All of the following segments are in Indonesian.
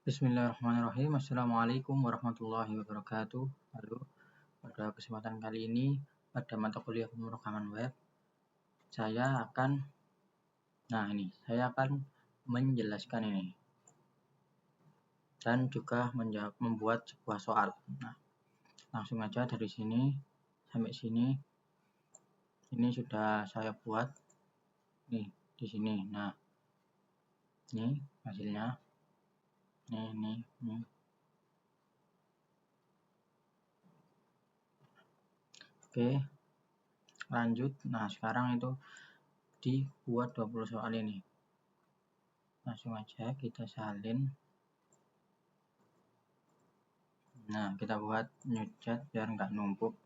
Bismillahirrahmanirrahim. Assalamualaikum warahmatullahi wabarakatuh. Halo, pada kesempatan kali ini pada mata kuliah pemrograman web, saya akan menjelaskan ini dan juga membuat sebuah soal. Nah, langsung aja dari sini sampai sini. Ini sudah saya buat nih di sini. Nah, ini hasilnya. Ini. Oke, lanjut. Nah, sekarang itu dibuat 20 soal ini. Langsung aja kita salin. Nah, kita buat new chat biar nggak numpuk.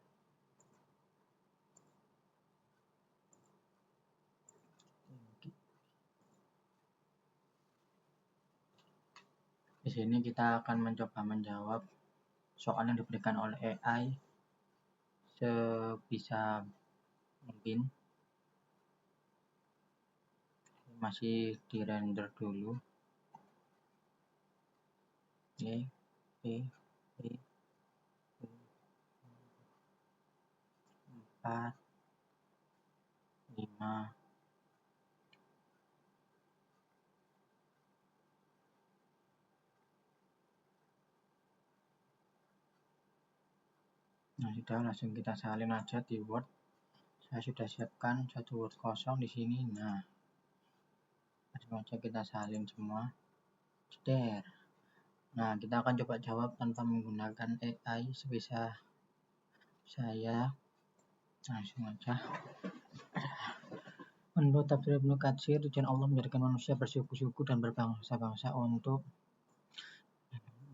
Di sini kita akan mencoba menjawab soal yang diberikan oleh AI sebisa mungkin. Masih di render dulu. Oke. 4, 5, nah sudah, langsung kita salin aja di Word. Saya sudah siapkan satu Word kosong di sini. Nah, langsung aja kita salin semua. Jeder. Nah, kita akan coba jawab tanpa menggunakan AI sebisa saya. Langsung aja. Menurut tafsir Ibnu Katsir, tujuan Allah menjadikan manusia bersuku-suku dan berbangsa-bangsa untuk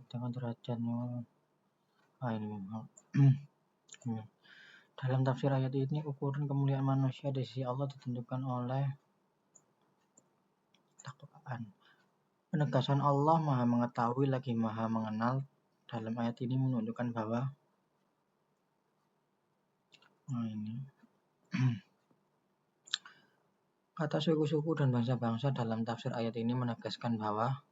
dengan derajatmu. Dalam tafsir ayat ini, ukuran kemuliaan manusia di sisi Allah ditentukan oleh takwaan. Penegasan Allah Maha Mengetahui lagi Maha Mengenal dalam ayat ini menunjukkan bahwa kata suku-suku dan bangsa-bangsa dalam tafsir ayat ini menegaskan bahwa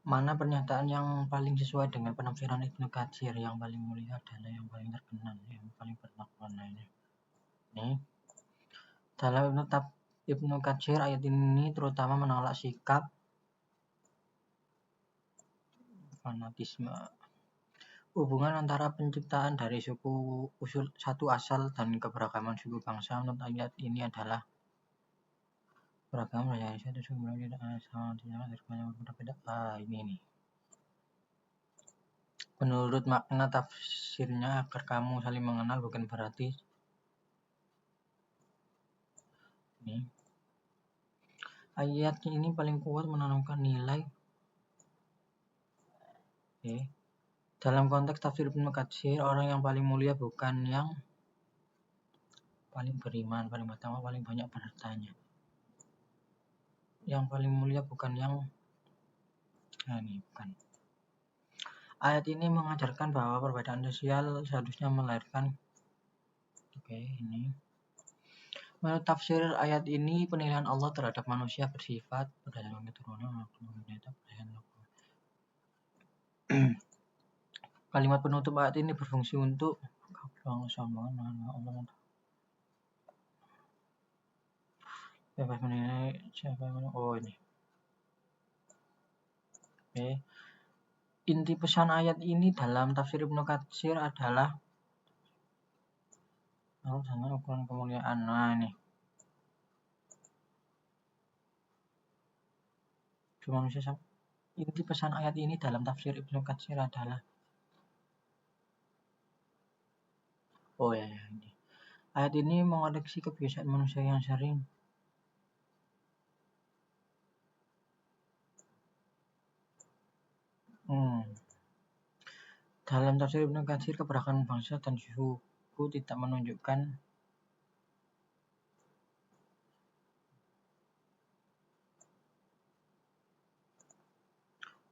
mana pernyataan yang paling sesuai dengan penafsiran Ibnu Katsir? Yang paling mulia adalah yang paling terkenal, yang paling bermakna ini. Dalam Ibnu Katsir, ayat ini terutama menolak sikap fanatisme. Hubungan antara penciptaan dari suku usul satu asal dan keberagaman suku bangsa menurut ayat ini adalah beragam dari satu suku tidak asal tidak berbeda. Ini. Menurut makna tafsirnya, agar kamu saling mengenal bukan berarti ini. Ayat ini paling kuat menanamkan nilai. Dalam konteks tafsir Ibnu Katsir, orang yang paling mulia bukan yang paling beriman, paling pertama, paling banyak bertanya. Yang paling mulia bukan yang bukan. Ayat ini mengajarkan bahwa perbedaan sosial seharusnya melahirkan ini. Menurut tafsir ayat ini, penilaian Allah terhadap manusia bersifat berdasarkan keturunan. Kalimat penutup ayat ini berfungsi untuk bebas menilai siapa yang ini. Inti pesan ayat ini dalam tafsir Ibnu Katsir adalah ukuran kemuliaan. Ini. Inti pesan ayat ini dalam tafsir Ibnu Katsir adalah ini. Ayat ini mengoreksi kebiasaan manusia yang sering dalam tafsir Ibnu Katsir, keberagaman bangsa dan suku tidak menunjukkan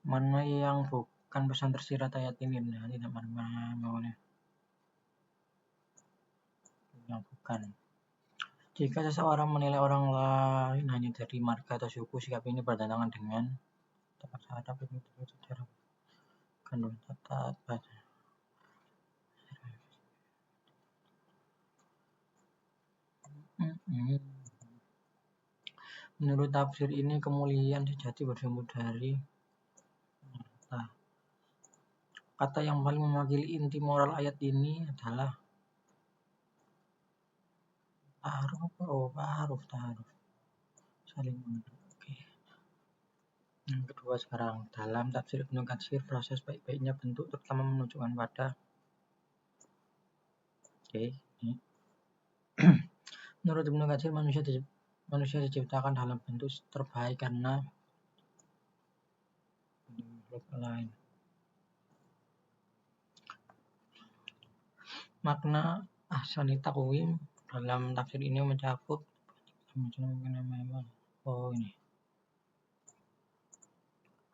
mana yang bukan pesan tersirat ayat ini. Tidak mana yang bukan. Jika seseorang menilai orang lain hanya dari marga atau suku, sikap ini bertentangan dengan tepat saraf itu secara kandung tata bahasa. Menurut tafsir ini, kemuliaan sejati bersumber dari kata yang paling mewakili inti moral ayat ini adalah ta'aruf. Saling mengenal. Oke. Yang kedua sekarang, dalam tafsir Ibnu Katsir, proses baik-baiknya bentuk terutama menunjukkan pada menurut Ibnu Katsir, manusia diciptakan dalam bentuk terbaik karena lain. Makna ahsani taqwim dalam tafsir ini mencakup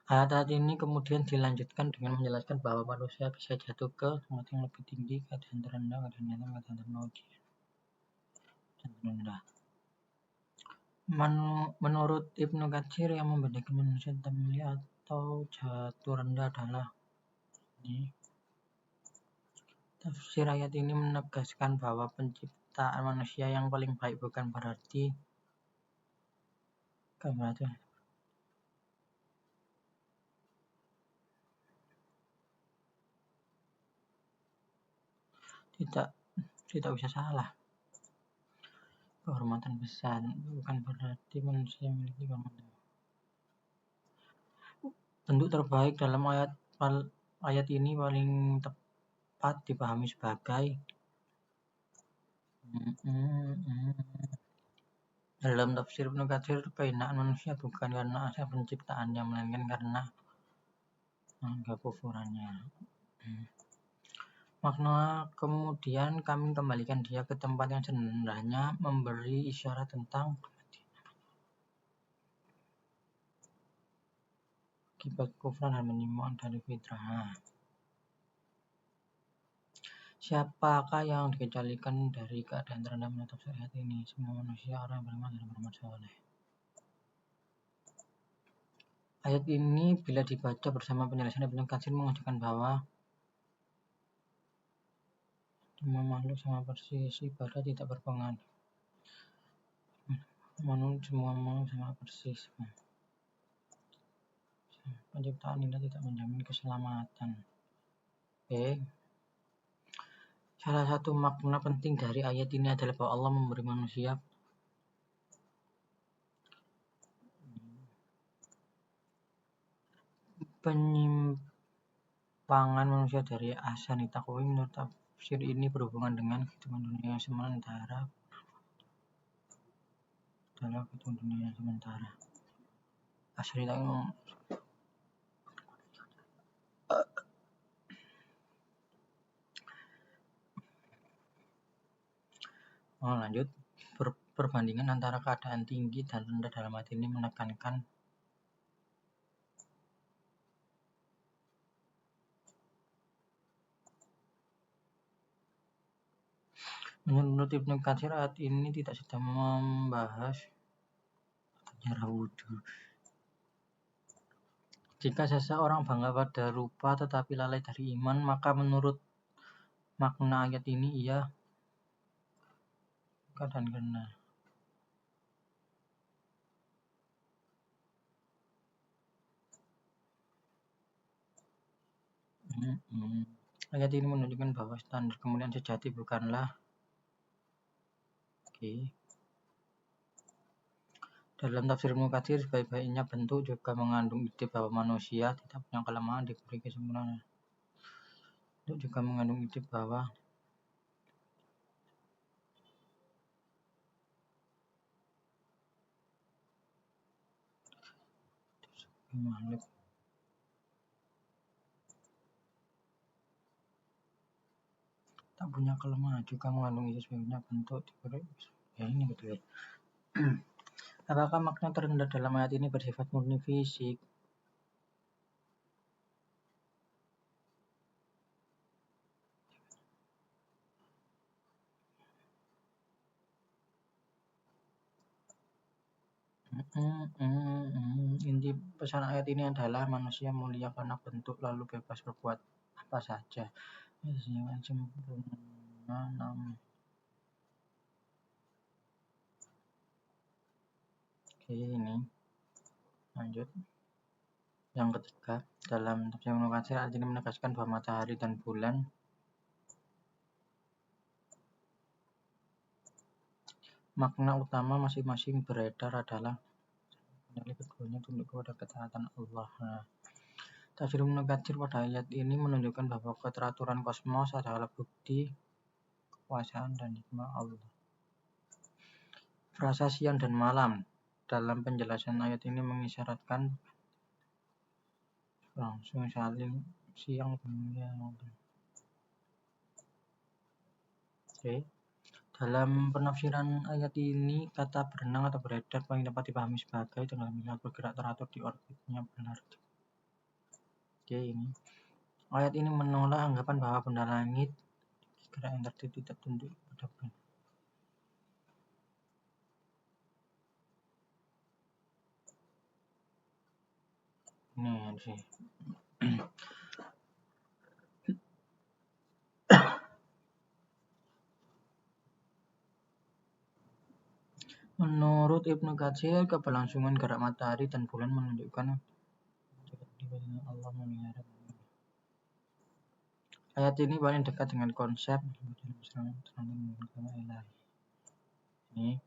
Ayat ini kemudian dilanjutkan dengan menjelaskan bahwa manusia bisa jatuh ke tempat yang lebih tinggi, keadaan terendah, keadaan nyata, keadaan termauji, dan terendah. Menurut Ibnu Katsir, yang membedakan manusia tetap mulia atau jatuh rendah adalah ini. Tafsir ayat ini menegaskan bahwa penciptaan manusia yang paling baik bukan berarti tidak bisa salah. Kehormatan besar bukan berarti manusia memiliki kehormatan. Bentuk terbaik dalam ayat ini paling tepat dipahami sebagai dalam tafsir Ibnu Katsir, kehinaan manusia bukan karena asal penciptaannya, melainkan karena kekufurannya. Makna kemudian kami kembalikan dia ke tempat yang sebenarnya, memberi isyarat tentang akibat kufran dan menyimpang dari fitrah. Siapakah yang dikecualikan dari keadaan terendah menurut tafsir ayat ini? Semua manusia, orang yang beriman dan beramal saleh. Ayat ini bila dibaca bersama penjelasan Ibnu Katsir menunjukkan bahwa semua makhluk sama persis, ibadah tidak berpengaruh. Semua makhluk sama persis. Penciptaan ini tidak menjamin keselamatan. Salah satu makna penting dari ayat ini adalah bahwa Allah memberi manusia penyimpangan manusia dari ahsani taqwim. Menurut tafsir ini berhubungan dengan kehidupan dunia yang sementara. Ahsani taqwim lanjut. Perbandingan antara keadaan tinggi dan rendah dalam ayat ini menekankan menurut Ibnu Katsir, ayat ini tidak sedang membahas sejarah wudhu. Jika seseorang bangga pada rupa tetapi lalai dari iman, maka menurut makna ayat ini ia keadaan kena. Ayat ini menunjukkan bahwa standar kemuliaan sejati bukanlah dalam tafsir Ibnu Katsir, sebaik-baiknya bentuk juga mengandung ide bahwa manusia tidak punya kelemahan, diberi kesempurnaan. Bentuk juga mengandung ide bahwa makhluk tak punya kelemahan, juga mengandung ide sebaiknya bentuk diberi. Ini betul. Apakah makna terendah dalam ayat ini bersifat murni fisik? Inti pesan ayat ini adalah manusia mulia karena bentuk lalu bebas berbuat apa saja. Jangan sempurna. Oke, ini lanjut. Yang ketiga, dalam tafsir Ibnu Katsir ayat ini menegaskan bahwa matahari dan bulan makna utama masing-masing beredar adalah menyalip keduanya tunduk kepada ketaatan Allah. Nah, tafsir Ibnu Katsir pada ayat ini menunjukkan bahwa keteraturan kosmos adalah bukti kekuasaan dan hikmah Allah. Frasa siang dan malam dalam penjelasan ayat ini mengisyaratkan langsung saling siang dan malam. Oke. Dalam penafsiran ayat ini, kata berenang atau beredar paling dapat dipahami sebagai tengah melihat bergerak teratur di orbitnya benar. Oke, ini. Ayat ini menolak anggapan bahwa benda langit gerak yang tertib tidak tunduk pada bulan. Ini sih. Menurut Ibnu Katsir, keberlangsungan gerak matahari dan bulan menunjukkan Allah memelihara. Ayat ini paling dekat dengan konsep ini.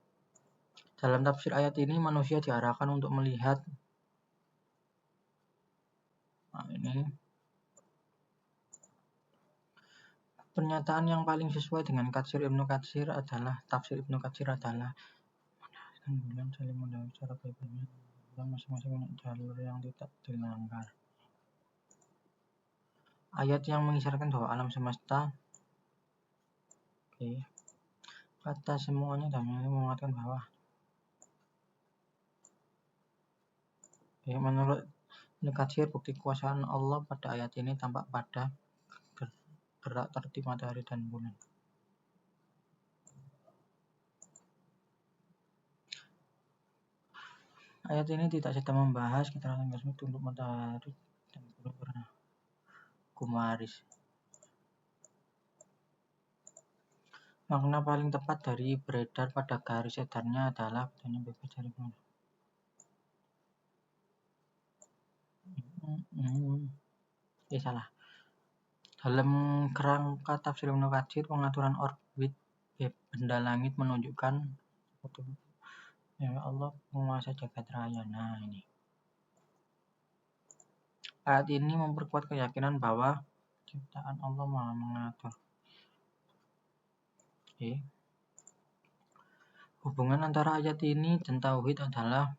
Dalam tafsir ayat ini, manusia diarahkan untuk melihat ini pernyataan yang paling sesuai dengan tafsir Ibnu Katsir adalah bulan saling mendahului secara berbeda, masing-masing punya jalur yang tidak dilanggar. Ayat yang mengisyaratkan bahwa alam semesta kata semuanya dan menguatkan bahwa menurut Ibnu Katsir bukti kekuasaan Allah pada ayat ini tampak pada gerak tertib matahari dan bulan. Ayat ini tidak sedang membahas keterangan kosmik tunduk matahari dan bulan karena kumaris. Makna paling tepat dari beredar pada garis edarnya adalah bedanya bebas dari bulan. Salah. Dalam kerangka tafsir Ibnu Katsir, pengaturan orbit benda langit menunjukkan Allah menguasai jagat raya. Nah, ini. Ayat ini memperkuat keyakinan bahwa ciptaan Allah Maha mengatur. Hubungan antara ayat ini dan tauhid adalah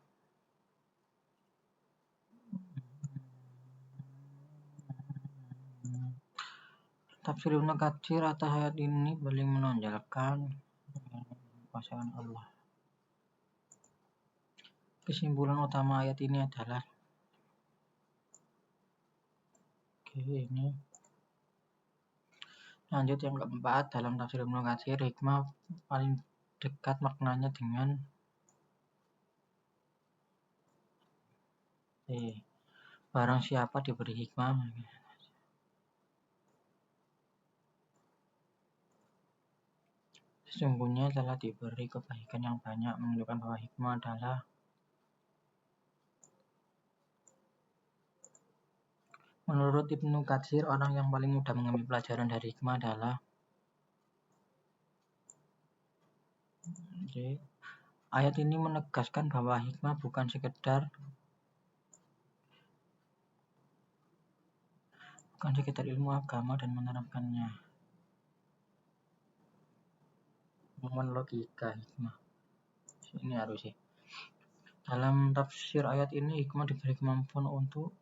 tafsir Ibnu Katsir atas ayat ini paling menonjolkan kekuasaan Allah. Kesimpulan utama ayat ini adalah ini. Lanjut yang keempat, dalam tafsir Ibnu Katsir, hikmah paling dekat maknanya dengan barang siapa diberi hikmah sesungguhnya telah diberi kebaikan yang banyak, menunjukkan bahwa hikmah adalah menurut Ibnu Katsir, orang yang paling mudah mengambil pelajaran dari hikmah adalah ayat ini menegaskan bahwa hikmah bukan sekedar ilmu agama dan menerapkannya. Momen logika hikmah. Ini harus sih. Dalam tafsir ayat ini, hikmah diberi kemampuan untuk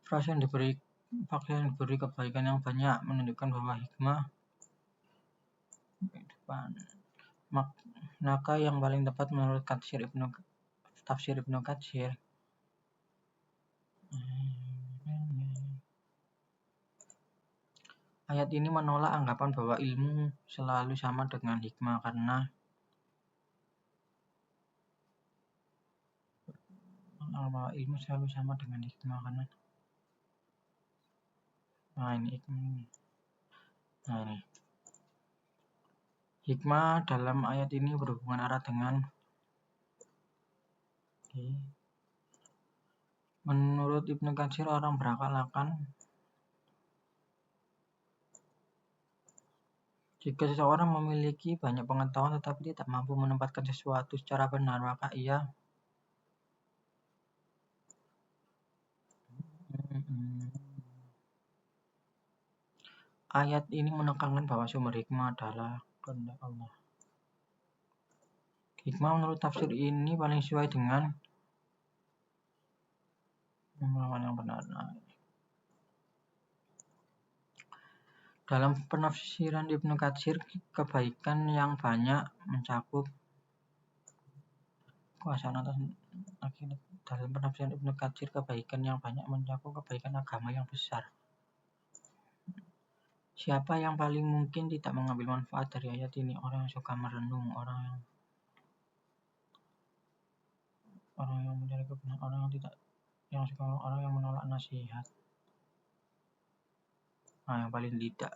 frasa yang diberi kebaikan yang banyak menunjukkan bahwa hikmah maka yang paling tepat menurut tafsir Ibnu Katsir Ayat ini menolak anggapan bahwa ilmu selalu sama dengan hikmah karena ilmu selalu sama dengan hikmah karena ini hikmah dalam ayat ini berhubungan erat dengan menurut Ibnu Katsir, orang berakal akan jika seseorang memiliki banyak pengetahuan tetapi tidak mampu menempatkan sesuatu secara benar, maka ia ayat ini menekankan bahwa sumber hikmah adalah kehendak Allah. Hikmah menurut tafsir ini paling sesuai dengan yang benar. Dalam penafsiran Ibnu Katsir, kebaikan yang banyak mencakup kuasaan atas akhirat. Dalam penafsiran Ibnu Katsir, kebaikan yang banyak mencakup kebaikan agama yang besar. Siapa yang paling mungkin tidak mengambil manfaat dari ayat ini? Orang yang suka merenung, orang yang mencari kebenaran, orang yang menolak nasihat. Yang paling tidak.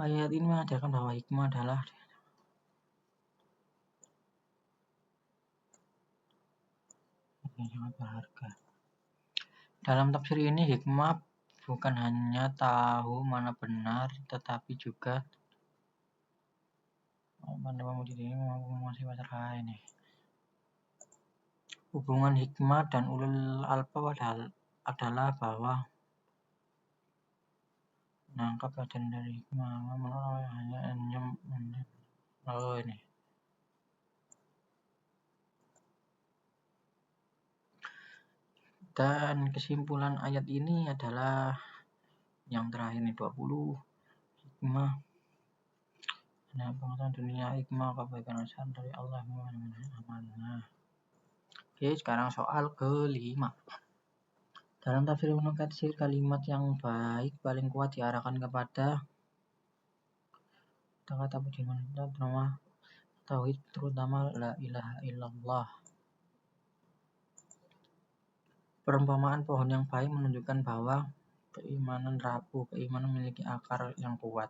Ayat ini mengajarkan bahwa hikmah adalah sangat berharga. Dalam tafsir ini, hikmah bukan hanya tahu mana benar, tetapi juga hubungan hikmah dan ulul albab adalah bahwa menangkap bagian dari hikmah ini. Dan kesimpulan ayat ini adalah yang terakhir nih, 20 hikmah. Nah, pengetahuan dunia, hikmah, kebaikan besar dari Allah. Oke, sekarang soal kelima. Dalam tafsir Ibnu Katsir, kalimat yang baik paling kuat diarahkan kepada kata puji nama tauhid, terutama la ilaha illallah. Perumpamaan pohon yang baik menunjukkan bahwa keimanan rapuh, keimanan memiliki akar yang kuat.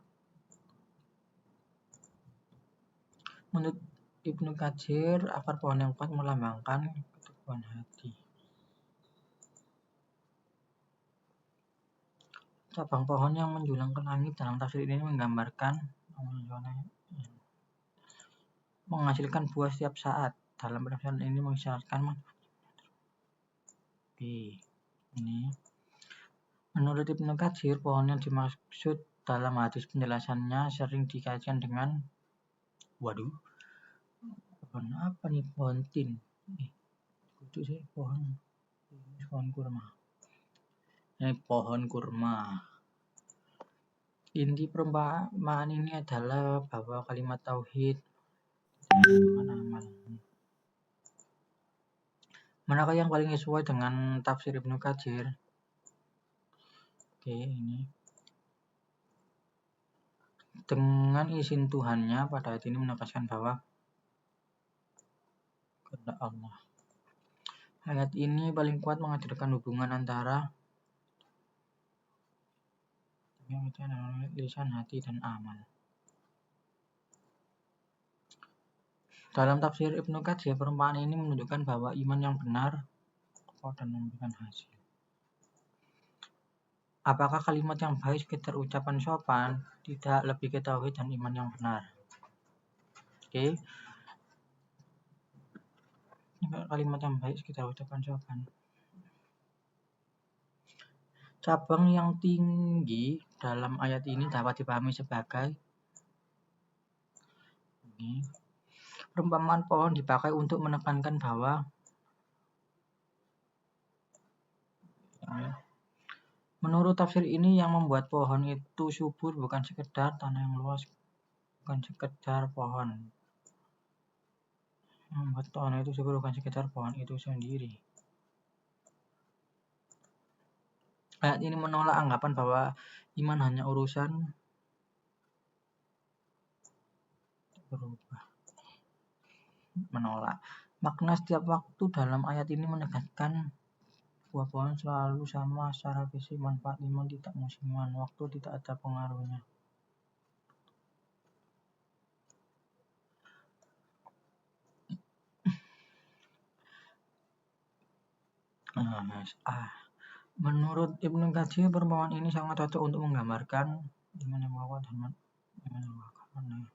Menurut Ibnu Katsir, akar pohon yang kuat melambangkan keteguhan hati. Cabang pohon yang menjulang ke langit dalam tafsir ini menggambarkan menghasilkan buah setiap saat. Dalam penafsiran ini mengisyaratkan ini. Menurut Ibnu Katsir, pohon yang dimaksud dalam hadis penjelasannya sering dikaitkan dengan pohon apa nih? Pohon tin. Itu sih pohon kurma. Ini pohon kurma. Inti perumpamaan ini adalah bahwa kalimat tauhid amal. Manakah yang paling sesuai dengan tafsir Ibnu Katsir? Oke, ini. Dengan izin Tuhannya, pada ayat ini menegaskan bahwa kehendak Allah. Ayat ini paling kuat mengajarkan hubungan antara lisan, hati, dan amal. Dalam tafsir Ibnu Katsir, perumpamaan ini menunjukkan bahwa iman yang benar dan memberikan hasil. Apakah kalimat yang baik sekedar ucapan sopan? Tidak, lebih ke tauhid dan iman yang benar. Oke. Kalimat yang baik sekedar ucapan sopan. Cabang yang tinggi dalam ayat ini dapat dipahami sebagai ini. Perumpamaan pohon dipakai untuk menekankan bahwa menurut tafsir ini yang membuat pohon itu subur bukan sekedar tanah yang luas, bukan sekedar pohon. Yang membuat pohon itu subur bukan sekedar pohon itu sendiri. Ayat ini menolak anggapan bahwa iman hanya urusan berubah. Menolak. Makna setiap waktu dalam ayat ini menegaskan buah pohon selalu sama secara fisik, manfaat iman tidak musiman, waktu tidak ada pengaruhnya. Menurut Ibnu Katsir, perumpamaan ini sangat cocok untuk menggambarkan iman yang kuat dan iman yang wakana.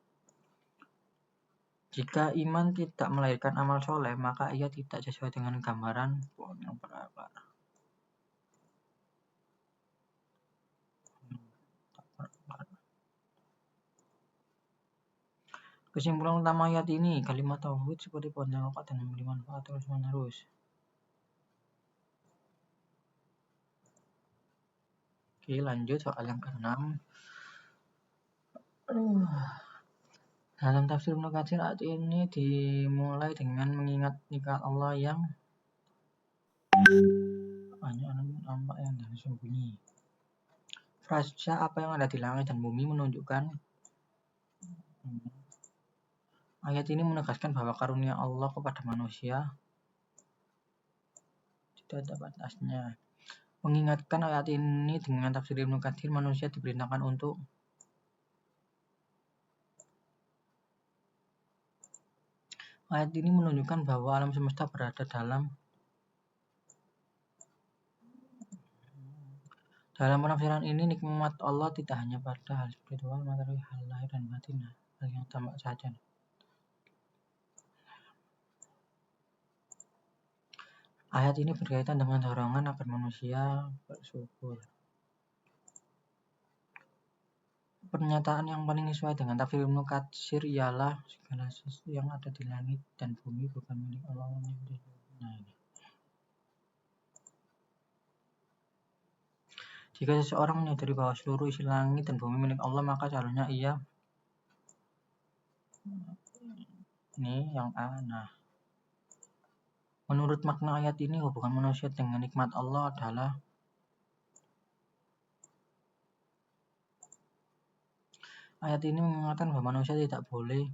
Jika iman tidak melahirkan amal soleh, maka ia tidak sesuai dengan gambaran pohon yang berakar. Kesimpulan utama ayat ini, kalimat tauhid seperti pohon yang kuat dan memberi manfaat terus-menerus. Oke, lanjut soal yang ke-6. Dalam tafsir Ibnu Katsir, ayat ini dimulai dengan mengingat nikmat Allah yang banyak nampak yang tersembunyi. Frasa apa yang ada di langit dan bumi menunjukkan ayat ini menegaskan bahwa karunia Allah kepada manusia tidak ada batasnya. Mengingatkan ayat ini dengan tafsir Ibnu Katsir, manusia diperintahkan untuk ayat ini menunjukkan bahwa alam semesta berada dalam penafsiran ini, nikmat Allah tidak hanya pada hal spiritual, materi, hal lahir dan batin, hal yang tampak saja. Ayat ini berkaitan dengan dorongan agar manusia bersyukur. Pernyataan yang paling sesuai dengan tafsir Ibnu Katsir ialah segala sesuatu yang ada di langit dan bumi bukan milik Allah. Nah, ini. Jika seseorang menyadari bahwa seluruh isi langit dan bumi milik Allah, maka seharusnya ia ini yang A. Nah, menurut makna ayat ini, hubungan manusia dengan nikmat Allah adalah ayat ini mengatakan bahwa manusia tidak boleh.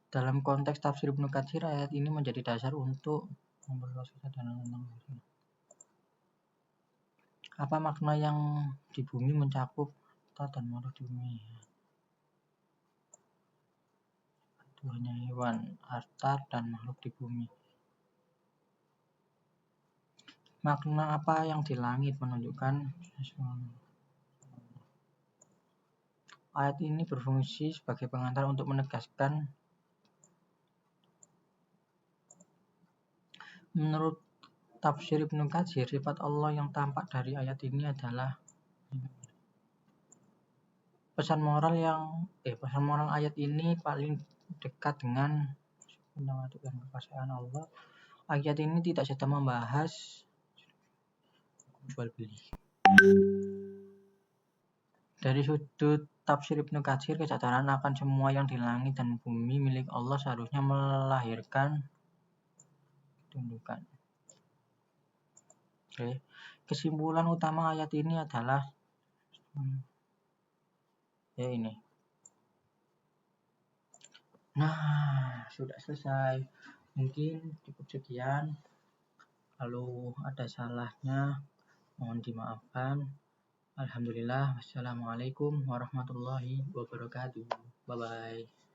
Dalam konteks tafsir Ibnu Katsir, ayat ini menjadi dasar untuk memperluas kesadaran tentang diri. Apa makna yang di bumi mencakup harta dan makhluk di bumi? Itu hanya hewan, harta dan makhluk di bumi. Makna apa yang di langit menunjukkan ayat ini berfungsi sebagai pengantar untuk menegaskan menurut tafsir Ibnu Katsir, sifat Allah yang tampak dari ayat ini adalah pesan moral ayat ini paling dekat dengan kekuasaan Allah. Ayat ini tidak sedang membahas jual beli. Dari sudut tafsir Ibnu Katsir, kesadaran akan semua yang di langit dan bumi milik Allah seharusnya melahirkan tundukan. Oke. Kesimpulan utama ayat ini adalah ini. Nah, sudah selesai. Mungkin cukup sekian. Kalau ada salahnya, mohon dimaafkan. Alhamdulillah. Wassalamualaikum warahmatullahi wabarakatuh. Bye-bye.